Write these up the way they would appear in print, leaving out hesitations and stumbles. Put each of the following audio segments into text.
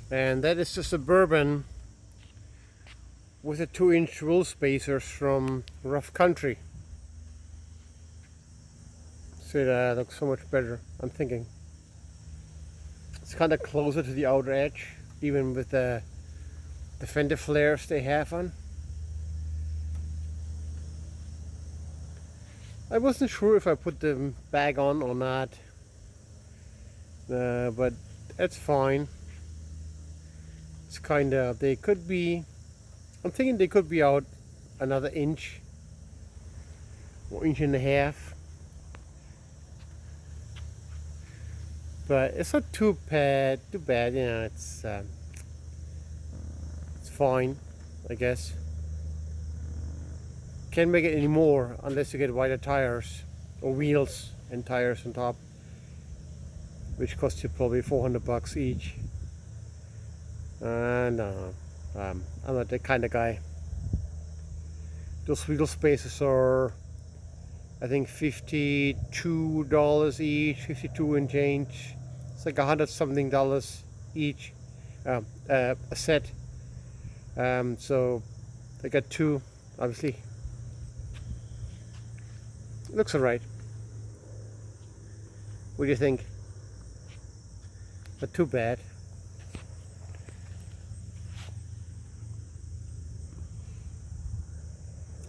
And that is the Suburban with the 2-inch rule spacers from Rough Country. So it looks so much better, I'm thinking. It's kind of closer to the outer edge, even with the fender flares they have on. I wasn't sure if I put them back on or not, but that's fine. It's kind of, they could be, I'm thinking they could be out another inch or inch and a half. But it's not too bad, you know, it's fine, I guess. Can't make it any more unless you get wider tires or wheels and tires on top, which cost you probably $400 each. And I'm not that kind of guy. Those wheel spaces are, I think, $52 each, 52 and change. It's like $100 something each, a set. So I got two, obviously. It looks alright. What do you think? Not too bad.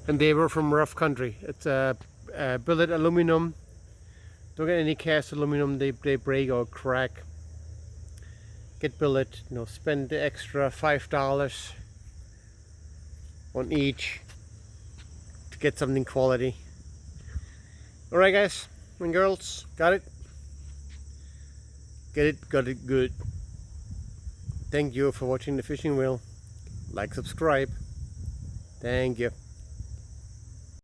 And they were from Rough Country. It's billet aluminum. Don't get any cast aluminum, they break or crack. Get billet, you know, spend the extra $5 on each to get something quality. Alright guys and girls, got it? Get it, got it good. Thank you for watching the fishing wheel. Like, subscribe. Thank you.